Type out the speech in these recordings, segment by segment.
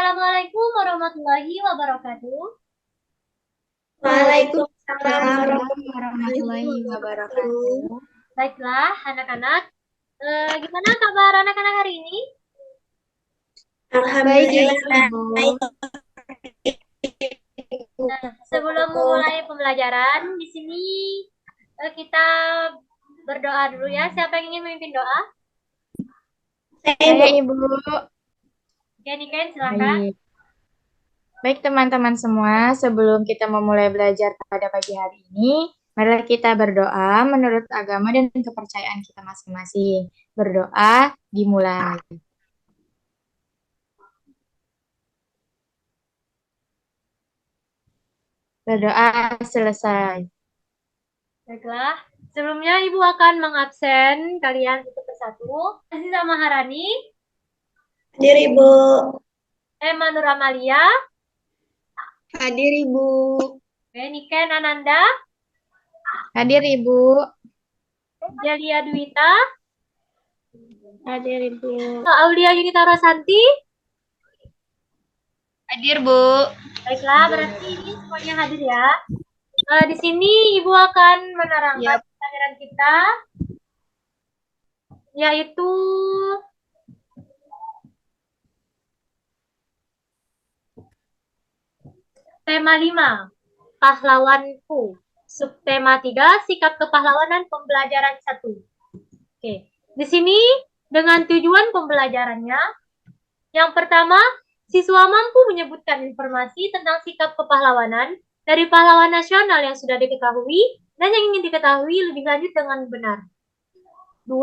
Assalamualaikum warahmatullahi wabarakatuh. Waalaikumsalam Waalaikumsalam warahmatullahi warahmatullahi wabarakatuh. wabarakatuh. Baiklah, anak-anak. Gimana kabar anak-anak hari ini? Baik, Alhamdulillah Ibu. baik. Nah, sebelum memulai pembelajaran, di sini kita berdoa dulu ya. Siapa yang ingin memimpin doa? Saya Ibu. Ibu. Oke, Niken, silakan. Baik. Baik teman-teman semua, sebelum kita memulai belajar pada pagi hari ini, mari kita berdoa menurut agama dan kepercayaan kita masing-masing. Berdoa dimulai. Berdoa selesai. Baiklah. Sebelumnya Ibu akan mengabsen kalian satu persatu. Aziza Maharani, Hadir Ibu. Emma Nur Amalia, Hadir Ibu. Niken Ananda, Hadir Ibu. Jalia Dwita, Hadir Ibu. Aulia Yunita Rosanti. Hadir Bu. Baiklah, berarti ini semuanya hadir ya. Di sini Ibu akan menerangkan pelajaran kita, yaitu tema 5, pahlawanku. Subtema 3, sikap kepahlawanan pembelajaran 1. Oke, di sini dengan tujuan pembelajarannya, yang pertama, siswa mampu menyebutkan informasi tentang sikap kepahlawanan dari pahlawan nasional yang sudah diketahui dan yang ingin diketahui lebih lanjut dengan benar. 2.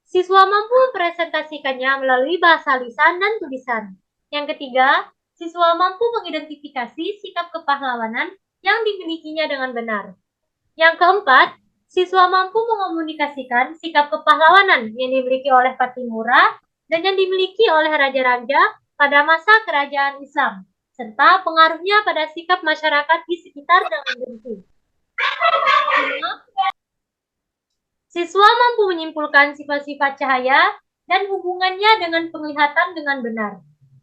Siswa mampu mempresentasikannya melalui bahasa lisan dan tulisan. Yang ketiga, siswa mampu mengidentifikasi sikap kepahlawanan yang dimilikinya dengan benar. Yang keempat, siswa mampu mengomunikasikan sikap kepahlawanan yang dimiliki oleh Patimura dan yang dimiliki oleh raja-raja pada masa kerajaan Islam, serta pengaruhnya pada sikap masyarakat di sekitar dan mendukung. Siswa mampu menyimpulkan sifat-sifat cahaya dan hubungannya dengan penglihatan dengan benar.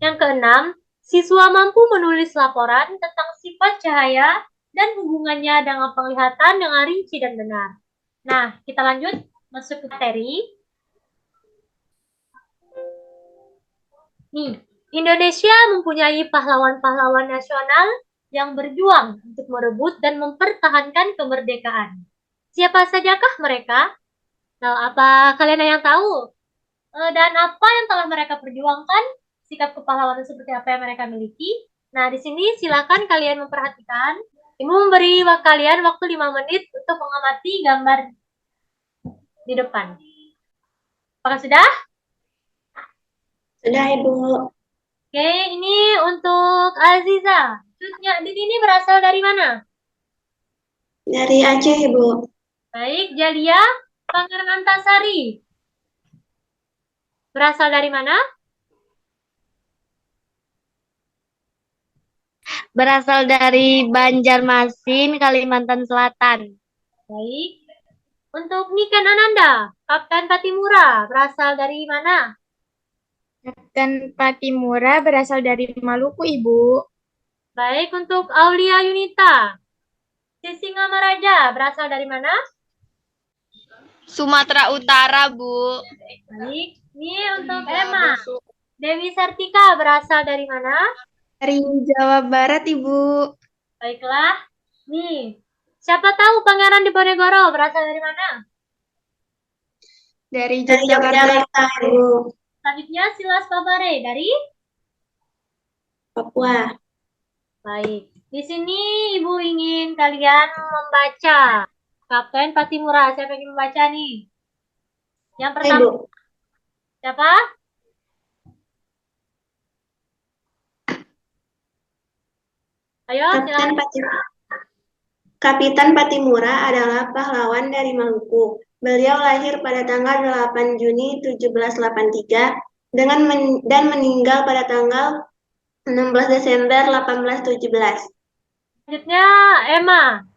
Yang keenam, siswa mampu menulis laporan tentang sifat cahaya dan hubungannya dengan penglihatan dengan rinci dan benar. Nah, kita lanjut masuk ke materi. Nih, Indonesia mempunyai pahlawan-pahlawan nasional yang berjuang untuk merebut dan mempertahankan kemerdekaan. Siapa sajakah mereka? Nah, apa kalian yang tahu? Dan apa yang telah mereka perjuangkan? Sikap kepahlawanan seperti apa yang mereka miliki? Nah, di sini silakan kalian memperhatikan. Ibu memberi kalian waktu 5 menit untuk mengamati gambar di depan. Apakah sudah? Sudah Ibu. Oke, ini untuk Aziza. Cutnya di sini berasal dari mana? Dari Aceh Ibu. Baik, Jalia, Pangeran Antasari. Berasal dari mana? Berasal dari Banjarmasin, Kalimantan Selatan. Baik. Untuk Niken Ananda, Kapten Patimura, berasal dari mana? Kapten Patimura berasal dari Maluku, Ibu. Baik, untuk Aulia Yunita, Sisingamaraja, berasal dari mana? Sumatera Utara, Bu. Baik, ini untuk Emma. Dewi Sartika, berasal dari mana? Dari Jawa Barat Ibu. Baiklah, nih. Siapa tahu Pangeran Diponegoro berasal dari mana? Dari Yogyakarta Ibu. Selanjutnya Silas Pabare dari Papua. Baik. Di sini Ibu ingin kalian membaca Kapten Patimura. Siapa yang ingin membaca nih? Yang pertama, Ibu. siapa? Ayo, silakan. Kapitan Patimura adalah pahlawan dari Maluku. Beliau lahir pada tanggal 8 Juni 1783 dan meninggal pada tanggal 16 Desember 1817. Selanjutnya, Emma.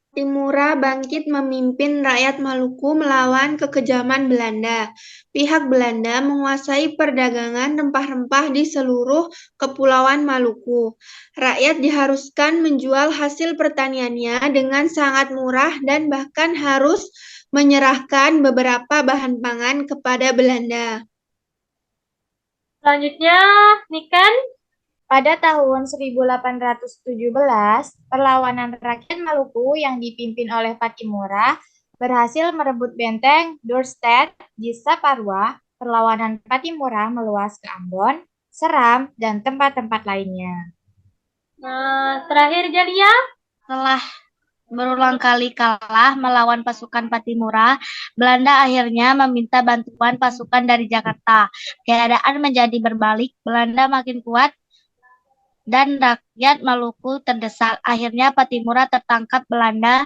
Patimura bangkit memimpin rakyat Maluku melawan kekejaman Belanda. pihak Belanda menguasai perdagangan rempah-rempah di seluruh Kepulauan Maluku. Rakyat diharuskan menjual hasil pertaniannya dengan sangat murah dan bahkan harus menyerahkan beberapa bahan pangan kepada Belanda. Selanjutnya, Niken. Pada tahun 1817, perlawanan rakyat Maluku yang dipimpin oleh Patimura berhasil merebut benteng Dorstad di Saparua. Perlawanan Patimura meluas ke Ambon, Seram, dan tempat-tempat lainnya. Terakhir, Jalia. Setelah berulang kali kalah melawan pasukan Patimura, Belanda akhirnya meminta bantuan pasukan dari Jakarta. Keadaan menjadi berbalik, Belanda makin kuat dan rakyat Maluku terdesak. Akhirnya Patimura tertangkap Belanda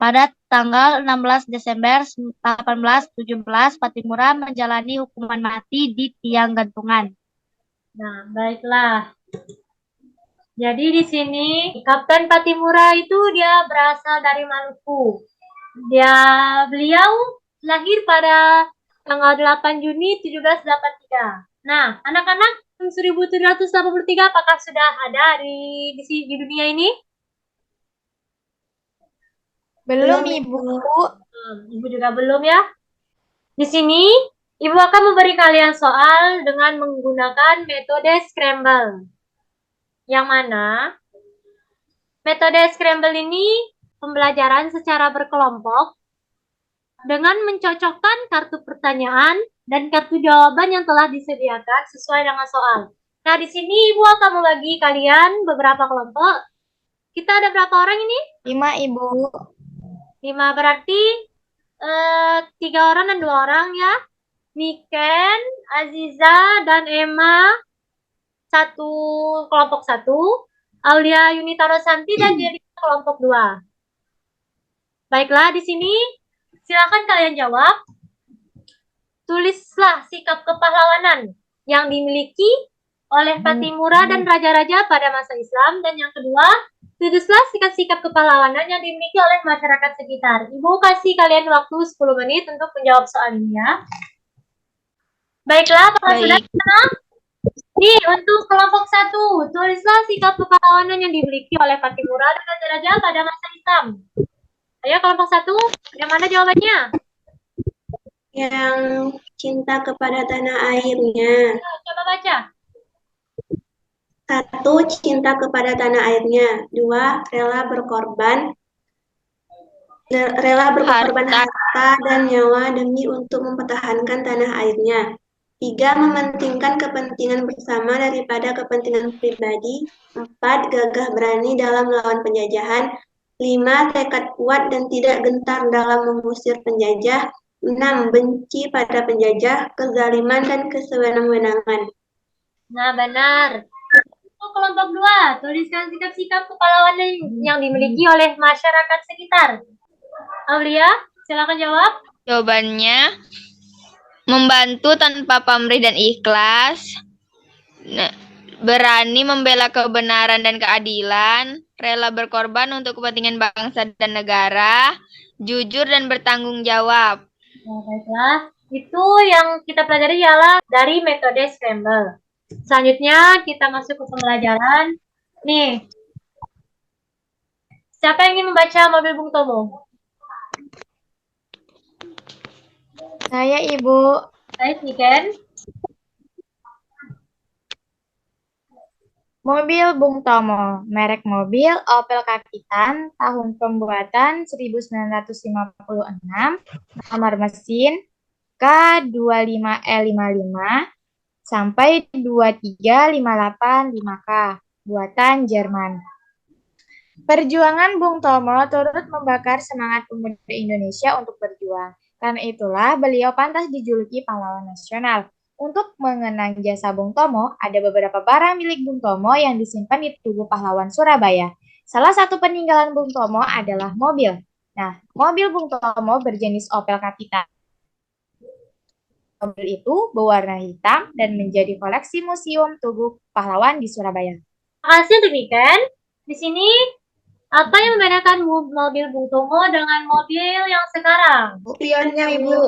pada tanggal 16 Desember 1817. Patimura menjalani hukuman mati di tiang gantungan. Nah, baiklah. Jadi di sini Kapten Patimura itu dia berasal dari Maluku. Beliau lahir pada tanggal 8 Juni 1783. Nah, anak-anak 1783 apakah sudah ada di dunia ini? Belum, Ibu. Ibu juga belum ya. Di sini, Ibu akan memberi kalian soal dengan menggunakan metode scramble. Yang mana metode scramble ini pembelajaran secara berkelompok dengan mencocokkan kartu pertanyaan dan kartu jawaban yang telah disediakan sesuai dengan soal. Nah, di sini Ibu akan membagi kalian beberapa kelompok. Kita ada berapa orang ini? 5, Ibu. 5 berarti 3 orang dan 2 orang ya. Niken, Aziza, dan Emma kelompok 1. Aulia Yunita Rosanti dan Jelly kelompok 2. Baiklah, di sini silakan kalian jawab. Tulislah sikap kepahlawanan yang dimiliki oleh Patimura dan raja-raja pada masa Islam. Dan yang kedua, tulislah sikap-sikap kepahlawanan yang dimiliki oleh masyarakat sekitar. Ibu kasih kalian waktu 10 menit untuk menjawab soal ini ya. Baiklah, apakah sudah? Nih, untuk kelompok 1, tulislah sikap kepahlawanan yang dimiliki oleh Patimura dan raja-raja pada masa Islam. Ayo kelompok 1, yang mana jawabannya? Yang cinta kepada tanah airnya. Coba baca. 1. Cinta kepada tanah airnya. 2. Rela berkorban harta dan nyawa demi untuk mempertahankan tanah airnya. 3. Mementingkan kepentingan bersama daripada kepentingan pribadi. 4. Gagah berani dalam melawan penjajahan. 5. Tekad kuat dan tidak gentar dalam mengusir penjajah. 6. Benci pada penjajah, kezaliman, dan kesewenang-wenangan. Nah, benar. Untuk kelompok 2, tuliskan sikap-sikap kepahlawanan yang dimiliki oleh masyarakat sekitar. Aulia, silakan jawab. Jawabannya, membantu tanpa pamrih dan ikhlas, berani membela kebenaran dan keadilan, rela berkorban untuk kepentingan bangsa dan negara, jujur dan bertanggung jawab. Nah, baiklah. Itu yang kita pelajari ialah dari metode scramble. Selanjutnya kita masuk ke pembelajaran. Nih, siapa yang ingin membaca mobil Bung Tomo? Saya, Ibu. Baik, Niken. Mobil Bung Tomo, merek mobil Opel Kapitan, tahun pembuatan 1956, nomor mesin K25L55 sampai 23585K, buatan Jerman. Perjuangan Bung Tomo turut membakar semangat pemuda Indonesia untuk berjuang. Karena itulah beliau pantas dijuluki pahlawan nasional. Untuk mengenang jasa Bung Tomo, ada beberapa barang milik Bung Tomo yang disimpan di Tugu Pahlawan Surabaya. Salah satu peninggalan Bung Tomo adalah mobil. Nah, mobil Bung Tomo berjenis Opel Kapitan. Mobil itu berwarna hitam dan menjadi koleksi Museum Tugu Pahlawan di Surabaya. Terima kasih, demikian. Di sini, apa yang membedakan mobil Bung Tomo dengan mobil yang sekarang? Spionnya, Ibu.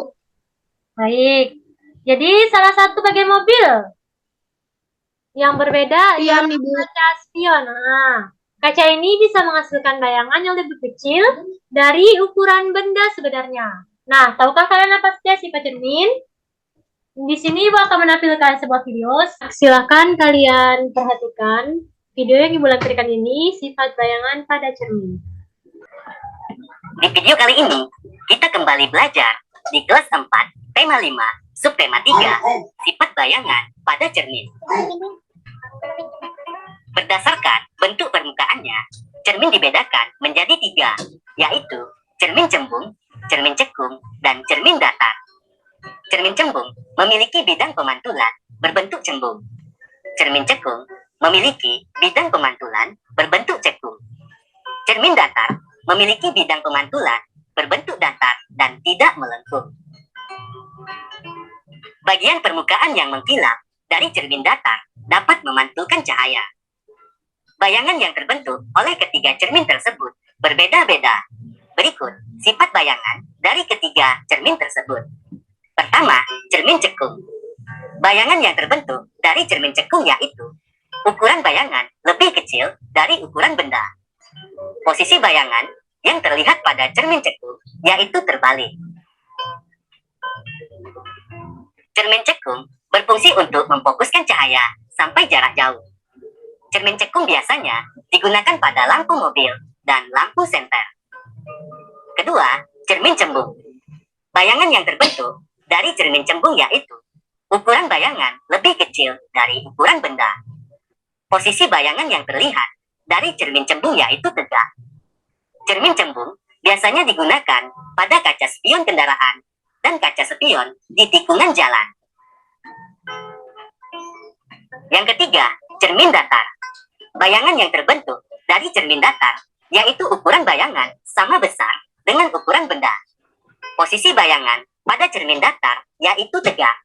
Baik. Jadi salah satu bagian mobil yang berbeda Spion, ialah Ibu. kaca spion. Nah, kaca ini bisa menghasilkan bayangan yang lebih kecil dari ukuran benda sebenarnya. Nah, tahukah kalian apa saja sifat cermin? Di sini Ibu akan menampilkan sebuah video. Silakan kalian perhatikan video yang Ibu lampirkan ini, sifat bayangan pada cermin. Di video kali ini, kita kembali belajar di kelas 4, tema 5, subtema 3, sifat bayangan pada cermin. Berdasarkan bentuk permukaannya, cermin dibedakan menjadi 3, yaitu cermin cembung, cermin cekung, dan cermin datar. Cermin cembung memiliki bidang pemantulan berbentuk cembung. Cermin cekung memiliki bidang pemantulan berbentuk cekung. Cermin datar memiliki bidang pemantulan berbentuk datar dan tidak melengkung. Bagian permukaan yang mengkilap dari cermin datar dapat memantulkan cahaya. Bayangan yang terbentuk oleh ketiga cermin tersebut berbeda-beda. Berikut sifat bayangan dari ketiga cermin tersebut. Pertama, cermin cekung. Bayangan yang terbentuk dari cermin cekung yaitu ukuran bayangan lebih kecil dari ukuran benda. Posisi bayangan yang terlihat pada cermin cekung yaitu terbalik. Cermin cekung berfungsi untuk memfokuskan cahaya sampai jarak jauh. Cermin cekung biasanya digunakan pada lampu mobil dan lampu senter. Kedua, cermin cembung. Bayangan yang terbentuk dari cermin cembung yaitu ukuran bayangan lebih kecil dari ukuran benda. Posisi bayangan yang terlihat dari cermin cembung yaitu tegak. Cermin cembung biasanya digunakan pada kaca spion kendaraan dan kaca spion di tikungan jalan. Yang ketiga, cermin datar. Bayangan yang terbentuk dari cermin datar yaitu ukuran bayangan sama besar dengan ukuran benda. Posisi bayangan pada cermin datar yaitu tegak.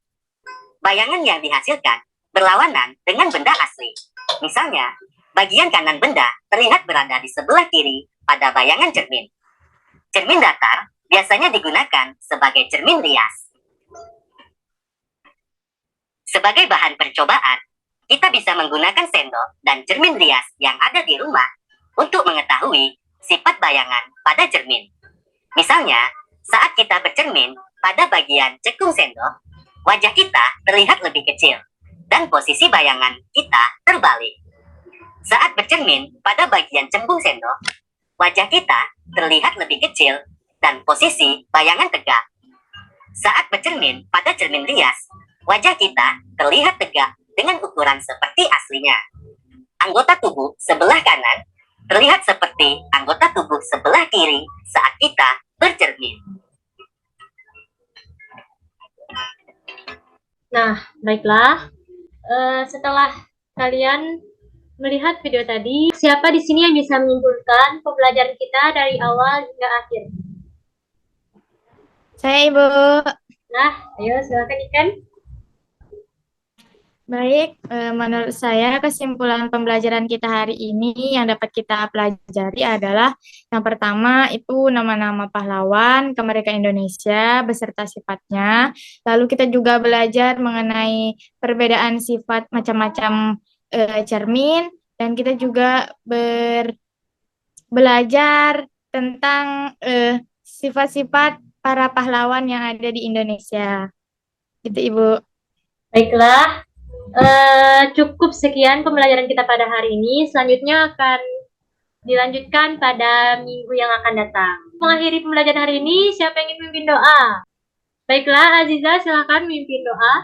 Bayangan yang dihasilkan berlawanan dengan benda asli. Misalnya, bagian kanan benda terlihat berada di sebelah kiri pada bayangan cermin. Cermin datar biasanya digunakan sebagai cermin rias. Sebagai bahan percobaan, kita bisa menggunakan sendok dan cermin rias yang ada di rumah untuk mengetahui sifat bayangan pada cermin. Misalnya, saat kita bercermin pada bagian cekung sendok, wajah kita terlihat lebih kecil dan posisi bayangan kita terbalik. Saat bercermin pada bagian cembung sendok, wajah kita terlihat lebih kecil dan posisi bayangan tegak. Saat bercermin pada cermin rias, wajah kita terlihat tegak dengan ukuran seperti aslinya. Anggota tubuh sebelah kanan terlihat seperti anggota tubuh sebelah kiri saat kita bercermin. Nah, baiklah. Setelah kalian melihat video tadi, siapa di sini yang bisa menyimpulkan pembelajaran kita dari awal hingga akhir? Saya, Ibu. Nah, ayo silakan Ikan. Baik, menurut saya kesimpulan pembelajaran kita hari ini yang dapat kita pelajari adalah yang pertama itu nama-nama pahlawan kemerdekaan Indonesia beserta sifatnya. Lalu kita juga belajar mengenai perbedaan sifat macam-macam cermin dan kita juga belajar tentang sifat-sifat para pahlawan yang ada di Indonesia. Gitu, Ibu. Baiklah. Cukup sekian pembelajaran kita pada hari ini. Selanjutnya akan dilanjutkan pada minggu yang akan datang. Mengakhiri pembelajaran hari ini, siapa yang ingin memimpin doa? Baiklah, Aziza, silakan memimpin doa.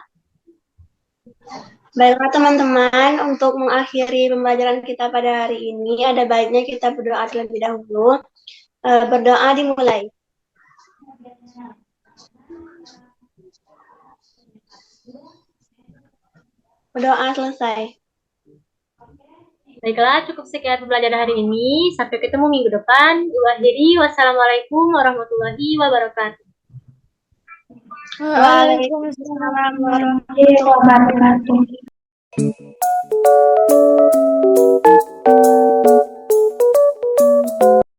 Baiklah teman-teman, untuk mengakhiri pembelajaran kita pada hari ini, ada baiknya kita berdoa terlebih dahulu. Berdoa dimulai. Berdoa selesai. Baiklah, cukup sekian pembelajaran hari ini. Sampai ketemu minggu depan. Wassalamualaikum warahmatullahi wabarakatuh. Waalaikumsalam warahmatullahi wabarakatuh.